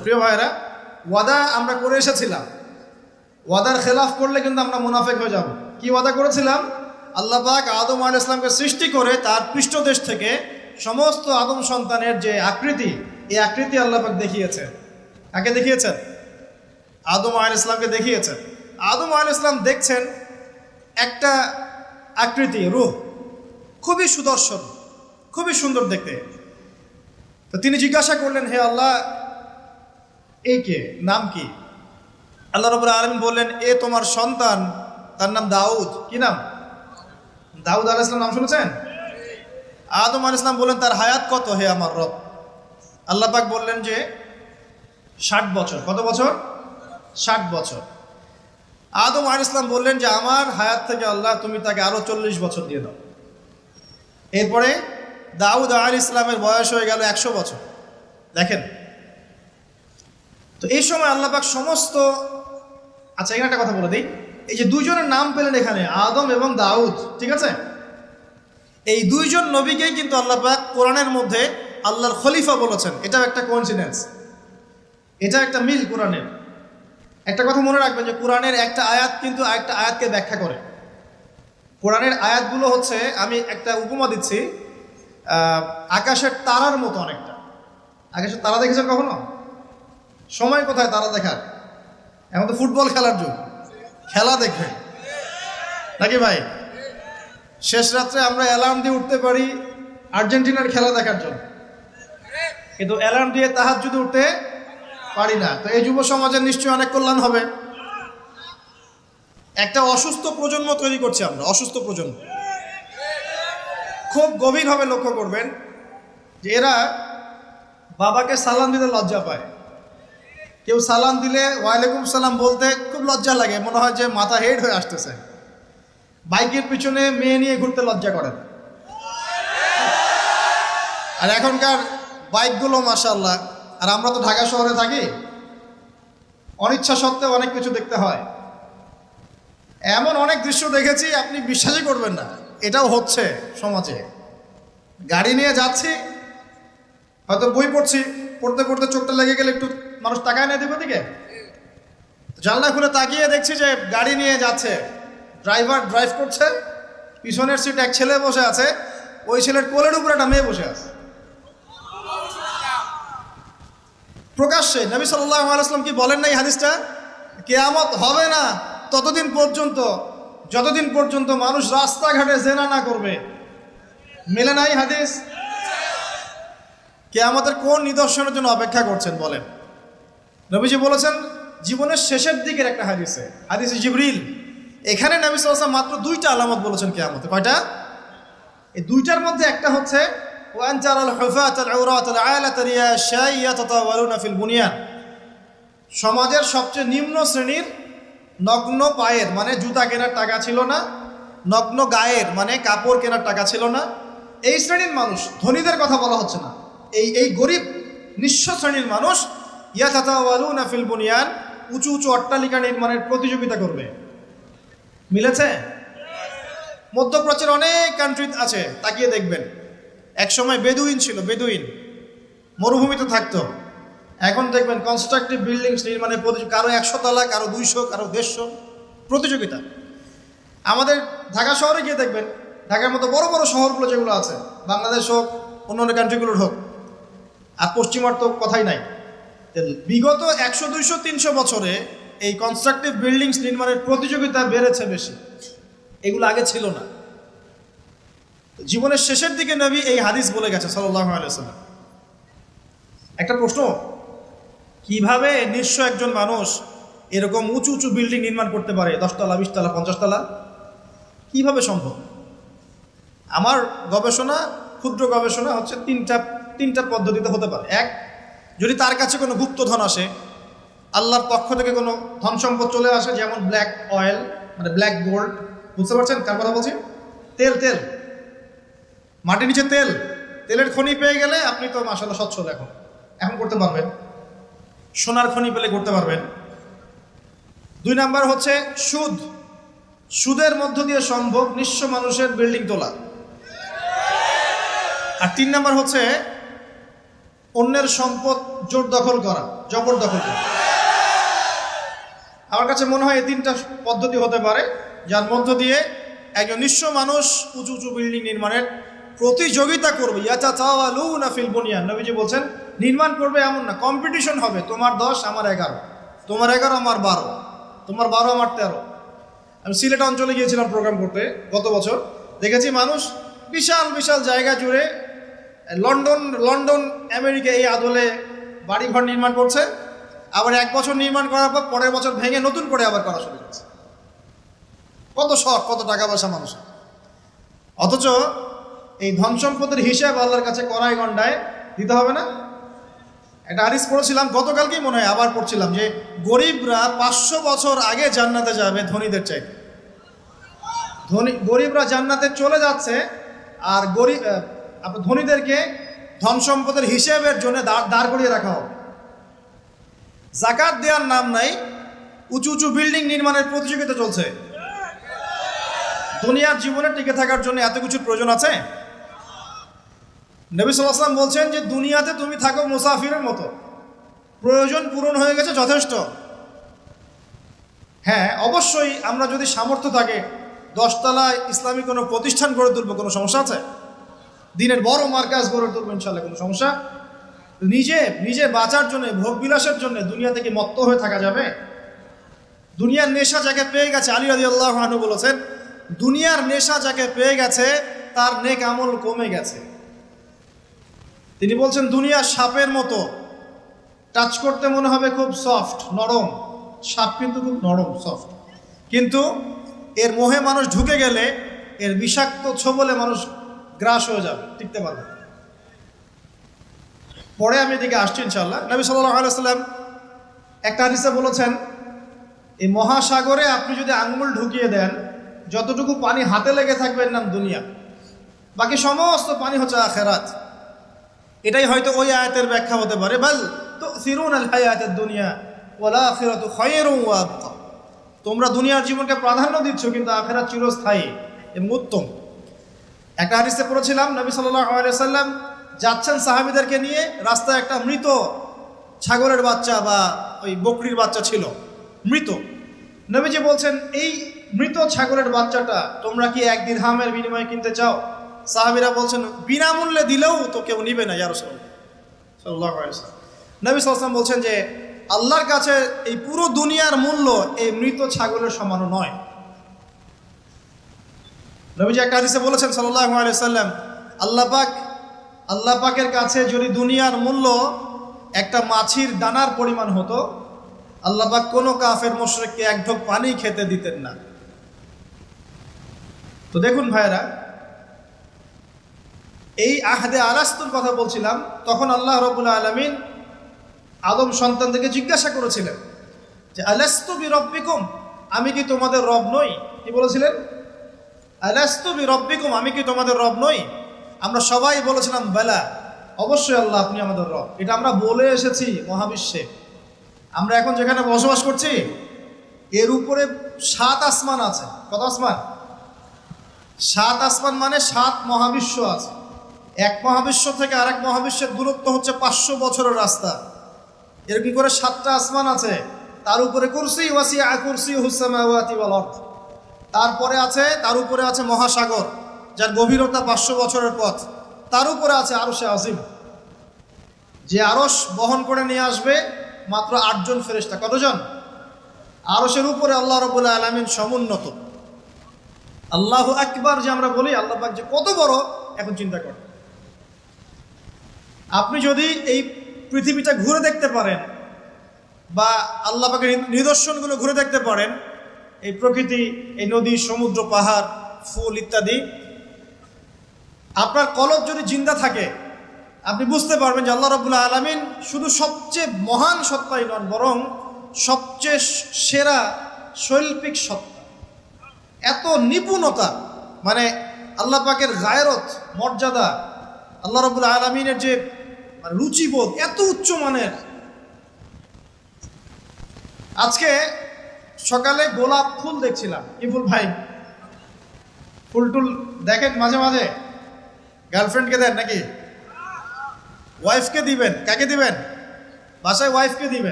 প্রিয় ভাইরা, ওয়াদা আমরা করে এসেছিলাম, ওয়াদার খেলাফ করলে কিন্তু আমরা মুনাফিক হয়ে যাব। কি ওয়াদা করেছিলাম? আল্লাহ পাক আদম আলাইহিস সালামকে সৃষ্টি করে তার পৃষ্ঠদেশ থেকে সমস্ত আদম সন্তানের যে আকৃতি, এই আকৃতি আল্লাহ পাক দেখিয়েছেন। কাকে দেখিয়েছেন? আদম আলাইহিস সালামকে দেখিয়েছেন। আদম আলাইহিস সালাম দেখছেন একটা আকৃতি, রূহ খুবই সুদর্শন, খুবই সুন্দর দেখতে। তো তিনি জিজ্ঞাসা করলেন, হে আল্লাহ, এই কে, নাম কি? আল্লাহ রাব্বুল আলামিন বললেন, এ তোমার সন্তান, তার নাম দাউদ। কি নাম? দাউদ আলাইহিস সালাম নাম শুনেছেন? আদম আলাইহিস সালাম বললেন, তার হায়াত কত হে আমার রব? আল্লাহ পাক বললেন যে 60 বছর। কত বছর? 60 বছর। আদম আলাইহিস সালাম বললেন যে আমার হায়াত থেকে আল্লাহ তুমি তাকে আরো 40 বছর দিয়ে দাও। এরপরে দাউদ আলাইহিস সালামের বয়স হয়ে গেল 100 বছর। দেখেন তো এই সময় আল্লাহ পাক সমস্ত, আচ্ছা এখানে একটা কথা বলে দিই, এই যে দুইজনের নাম পেলেন এখানে, আদম এবং দাউদ, ঠিক আছে? এই দুইজন নবীকেই কিন্তু আল্লাহ পাক কোরআনের মধ্যে আল্লাহর খলিফা বলেছেন। এটাও একটা কোইন্সিডেন্স, এটা একটা মিল কোরআনের। একটা কথা মনে রাখবেন যে কোরআনের একটা আয়াত কিন্তু আরেকটা আয়াতকে ব্যাখ্যা করে। কোরআনের আয়াতগুলো হচ্ছে, আমি একটা উপমা দিচ্ছি, আকাশের তারার মতো অনেকটা। আকাশের তারা দেখেছেন কখনো? সময় কোথায় তারা দেখার? এখন তো ফুটবল খেলার যুগ, খেলা দেখবে নাকি ভাই? শেষ রাত্রে আমরা অ্যালার্ম দিয়ে উঠতে পারি আর্জেন্টিনার খেলা দেখার জন্য, কিন্তু অ্যালার্ম দিয়ে তাহাজ্জুদে উঠতে পারি না। তো এই যুব সমাজের নিশ্চয়ই অনেক কল্যাণ হবে। একটা অসুস্থ প্রজন্ম তৈরি করছি আমরা, অসুস্থ প্রজন্ম। খুব গভীরভাবে লক্ষ্য করবেন যে এরা বাবাকে সালাম দিতে লজ্জা পায়। কেউ সালাম দিলে ওয়ালাইকুম সালাম বলতে খুব লজ্জা লাগে, মনে হয় যে মাথা হেড হয়ে আসতেছে। বাইকের পিছনে মেয়ে নিয়ে ঘুরতে লজ্জা করেন। আর এখনকার বাইকগুলো মাশাআল্লাহ, আর আমরা তো ঢাকা শহরে থাকি, অনিচ্ছা সত্ত্বেও অনেক কিছু দেখতে হয়। এমন অনেক দৃশ্য দেখেছি আপনি বিশ্বাসই করবেন না, এটাও হচ্ছে সমাজে। গাড়ি নিয়ে যাচ্ছি, হয়তো বই পড়ছি, পড়তে পড়তে চোখটা লেগে গেলে একটু মানুষ তাকায় না দিকে দিকে, জানলা খুলে তাকিয়ে দেখছি যে গাড়ি নিয়ে যাচ্ছে, ড্রাইভার ড্রাইভ করছে, পিছনের সিট এক ছেলে বসে আছে, ওই ছেলের কোলের উপরে একটা মেয়ে বসে আছে। প্রকাশ্যে নবী সাল্লাল্লাহু আলাইহি ওয়াসাল্লাম কি বলেন নাই হাদিসটা? কিয়ামত হবে না ততদিন পর্যন্ত যতদিন পর্যন্ত মানুষ রাস্তাঘাটে জেনা না করবে। মেলে নাই হাদিস? কিয়ামতের কোন নিদর্শনের জন্য অপেক্ষা করছেন বলেন? নবীজি বলেছেন জীবনের শেষের দিকের একটা হাদিসে, হাদিসে জিবরিল, এখানে নবী সাল্লাল্লাহু আলাইহি ওয়াসাল্লাম মাত্র 2টা আলামত বলেছেন কিয়ামতের। কয়টা? এই 2টার মধ্যে একটা হচ্ছে ওয়ান তারাল হুফাতাল আওরাতাল আলাতা রিয়াশাই ইয়াতাতাওয়ালুনা ফিল বুনিয়ান। সমাজের সবচেয়ে নিম্ন শ্রেণীর নগ্ন পায়ের, মানে জুতা কেনার টাকা ছিল না, নগ্ন গায়ের মানে কাপড় কেনার টাকা ছিল না, এই শ্রেণীর মানুষ, ধনীদের কথা বলা হচ্ছে না, এই গরিব নিঃস্ব শ্রেণীর মানুষ ইয়াতাতাওয়ালুনা ফিল বুনিয়ান, উঁচু উঁচু অট্টালিকা নির্মাণের প্রতিযোগিতা করবে। মিলেছে? মধ্যপ্রাচ্যের অনেক কান্ট্রি আছে, তাকিয়ে দেখবেন। একসময় বেদুইন ছিল, বেদুইন মরুভূমিতে থাকতো। এখন দেখবেন কনস্ট্রাকটিভ বিল্ডিংস নির্মাণের প্রতিযোগিতা, কারো 100 তলা, কারো 200, কারো 150 প্রতিযোগিতা। আমাদের ঢাকা শহরে গিয়ে দেখবেন, ঢাকার মতো বড় বড় শহরগুলো যেগুলো আছে, বাংলাদেশ হোক অন্যান্য কান্ট্রিগুলোর হোক, আর পশ্চিমার তো কথাই নাই, বিগত 100, 200, 300 বছরে এই কনস্ট্রাকটিভ বিল্ডিংস নির্মাণের প্রতিযোগিতা বেড়েছে বেশি, এগুলো আগে ছিল না। জীবনের শেষের দিকে নবী এই হাদিস বলে গেছে সাল্লাল্লাহু আলাইহি ওয়াসাল্লাম। একটা প্রশ্ন, কিভাবে নিঃস্ব একজন মানুষ এরকম উঁচু উঁচু বিল্ডিং নির্মাণ করতে পারে? 10 তলা, 20 তলা, 50 তলা, কিভাবে সম্ভব? আমার গবেষণা, ক্ষুদ্র গবেষণা হচ্ছে তিনটা পদ্ধতিতে হতে পারে। এক, যদি তার কাছে কোনো গুপ্তধন আসে, আল্লাহর পক্ষ থেকে কোনো ধন সম্পদ চলে আসে, যেমন ব্ল্যাক অয়েল, মানে ব্ল্যাক গোল্ড, বুঝতে পারছেন কার কথা বলছি? তেল, মাটির নিচে তেলের খনি পেয়ে গেলে আপনি তো মাশাআল্লাহ সচ্ছল এখন করতে পারবেন। সোনার খনি পেলে করতে পারবেন। 2 নাম্বার হচ্ছে সুদের মধ্য দিয়ে সম্ভব নিঃস্ব মানুষের বিল্ডিং তোলা। আর 3 নাম্বার হচ্ছে অন্যের সম্পদ জোর দখল করা, জবরদখল করে। আমার কাছে মনে হয় এই তিনটা পদ্ধতি হতে পারে, যার মধ্য দিয়ে একজন নিঃস্ব মানুষ উঁচু উঁচু বিল্ডিং নির্মাণের প্রতিযোগিতা করবে। ইয়াতাতাওয়ালুনা ফিল বুনিয়ান, নবীজি বলছেন নির্মাণ করবে এমন না, কম্পিটিশন হবে, তোমার 10 আমার 11, তোমার 11 আমার 12, তোমার 12 আমার 13। আমি সিলেট অঞ্চলে গিয়েছিলাম প্রোগ্রাম করতে গত বছর, দেখেছি মানুষ বিশাল বিশাল জায়গা জুড়ে লন্ডন আমেরিকা এই আদলে বাড়িঘর নির্মাণ করছে, আবার 1 বছর নির্মাণ করার পর পরের বছর ভেঙে নতুন করে আবার করা শুরু করছে। কত শখ, কত টাকা পয়সা মানুষ। অথচ এই ধন সম্পদের হিসাব আল্লাহর কাছে কড়াই গন্ডায় দিতে হবে না? একটা হাদিস পড়েছিলাম গতকালকেই, মনে হয় আবার পড়ছিলাম, যে গরিবরা 500 বছর আগে জান্নাতে যাবে ধনীদের চাইতে। গরিবরা জান্নাতে চলে যাচ্ছে, আর ধনীদেরকে ধন সম্পদের হিসেবের জন্য দাঁড় করিয়ে রাখা হবে। জাকাত দেওয়ার নাম নাই, উঁচু উঁচু বিল্ডিং নির্মাণের প্রতিযোগিতা চলছে। দুনিয়ার জীবনে টিকে থাকার জন্য এত কিছুর প্রয়োজন আছে? নবী সাল্লাল্লাহু আলাইহি ওয়াসাল্লাম বলছেন যে দুনিয়াতে তুমি থাকো মুসাফিরের মতো, প্রয়োজন পূরণ হয়ে গেছে, যথেষ্ট। হ্যাঁ, অবশ্যই আমরা যদি সামর্থ্য থাকে 10 তলায় ইসলামী কোনো প্রতিষ্ঠান গড়ে তুলবো, কোনো সমস্যা আছে? দিনের বড় মার্কাজ গড়ে তুলবো, ইনশাআল্লাহ, কোনো সমস্যা? নিজে বাঁচার জন্য, ভোগ বিলাসের জন্য দুনিয়া থেকে মত্ত হয়ে থাকা যাবে? দুনিয়ার নেশা যাকে পেয়ে গেছে, আলী রাদিয়াল্লাহু আনহু বলেছেন, দুনিয়ার নেশা যাকে পেয়ে গেছে তার নেক আমল কমে গেছে। তিনি বলছেন দুনিয়া সাপের মতো, টাচ করতে মনে হবে খুব সফট, নরম। সাপ কিন্তু খুব নরম, সফট, কিন্তু এর মোহে মানুষ ঢুকে গেলে এর বিষাক্ত ছোবলে মানুষ গ্রাস হয়ে যাবে, টিকতে পারবে। পরে আমি এদিকে আসছি ইনশাআল্লাহ। নবী সাল্লাল্লাহু আলাইহি ওয়াসাল্লাম একটা হাদিসে বলেছেন, এই মহাসাগরে আপনি যদি আঙ্গুল ঢুকিয়ে দেন, যতটুকু পানি হাতে লেগে থাকবে এর নাম দুনিয়া, বাকি সমস্ত পানি হচ্ছে আখিরাত। এটাই হয়তো ওই আয়াতের ব্যাখ্যা হতে পারে, বাল তুসিরুনাল হায়াতাদ দুনিয়া ওয়াল আখিরাতু খায়রুন ওয়া আবকা। তোমরা দুনিয়ার জীবনকে প্রাধান্য দিচ্ছ, কিন্তু আখিরাত চিরস্থায়ী এবং উত্তম। একটা হাদিসে পড়েছিলাম, নবী সাল্লাল্লাহু আলাইহি ওয়াসাল্লাম যাচ্ছেন সাহাবীদেরকে নিয়ে, রাস্তায় একটা মৃত ছাগলের বাচ্চা বা ওই বকরির বাচ্চা ছিল, মৃত। নবীজি বলছেন, এই মৃত ছাগলের বাচ্চাটা তোমরা কি 1 দিরহামের বিনিময়ে কিনতে চাও? সাহাবীরা বলছেন, বিনামূল্যে দিলেও তো কেউ নিবে না ইয়া রাসূলুল্লাহ সাল্লাল্লাহু আলাইহি ওয়াসাল্লাম। নবী সাল্লাল্লাহু আলাইহি ওয়াসাল্লাম বলছেন যে আল্লাহর কাছে এই পুরো দুনিয়ার মূল্য এই মৃত ছাগলের সমানও নয়। নবীজি একটা হাদিসে বলেছেন সাল্লাল্লাহু আলাইহি ওয়াসাল্লাম, আল্লাহ পাকের কাছে যদি দুনিয়ার মূল্য একটা মাছির দানার পরিমাণ হতো, আল্লাহ পাক কোনো কাফের মুশরিককে 1 ঢোক পানি খেতে দিতেন না। তো দেখুন ভাইরা, এই আহদে আলাস্তুর কথা বলছিলাম, তখন আল্লাহ রাব্বুল আলামিন আদম সন্তানদেরকে জিজ্ঞাসা করেছিলেন যে আলাস্তু বিরব্বিকুম, আমি কি তোমাদের রব নই? কি বলেছিলেন? আলাস্তু বিরব্বিকুম, আমি কি তোমাদের রব নই? আমরা সবাই বলেছিলাম বেলা, অবশ্যই আল্লাহ আপনি আমাদের রব। এটা আমরা বলে এসেছি মহাবিশ্বে। আমরা এখন যেখানে বসবাস করছি এর উপরে 7 আসমান আছে। কত আসমান? 7 আসমান মানে 7 মহাবিশ্ব আছে। এক মহাবিশ্ব থেকে আরেক মহাবিশ্বের দূরত্ব হচ্ছে 500 বছরের রাস্তা। এরকম করে 7টা আসমান আছে। তার উপরে কুরসি, ওয়াসিআ কুরসিয়ুহুস সামাওয়াতি ওয়াল আরদ। তার উপরে আছে মহাসাগর, যার গভীরতা 500 বছরের পথ। তার উপরে আছে আরশে আজিম, যে আরশ বহন করে নিয়ে আসবে মাত্র 8 জন ফেরেশতা। কতজন? আরশের উপরে আল্লাহ রাব্বুল আলামিন সমুন্নত। আল্লাহু আকবার যে আমরা বলি, আল্লাহ পাক যে কত বড়, এখন চিন্তা করেন। আপনি যদি এই পৃথিবীটা ঘুরে দেখতে পারেন, বা আল্লাহ পাকের নিদর্শনগুলো ঘুরে দেখতে পারেন, এই প্রকৃতি, এই নদী, সমুদ্র, পাহাড়, ফুল ইত্যাদি, আপনার কলব যদি জিন্দা থাকে, আপনি বুঝতে পারবেন যে আল্লাহ রাব্বুল আলামিন শুধু সবচেয়ে মহান সত্তাই নন, বরং সবচেয়ে সেরা শৈল্পিক সত্তা। এত নিপুণতা, মানে আল্লাহ পাকের গায়রত, মর্যাদা, আল্লাহ রাব্বুল আলামিনের যে রুচিবোধ এত উচ্চ মানের। আজকে সকালে গোলাপ ফুল দেখছিলাম। কি ফুল ভাই? ফুল টুল দেখেন মাঝে মাঝে? গার্লফ্রেন্ডকে দেন নাকি? ওয়াইফকে দিবেন? কাকে দিবেন? বাসায় ওয়াইফকে দিবেন।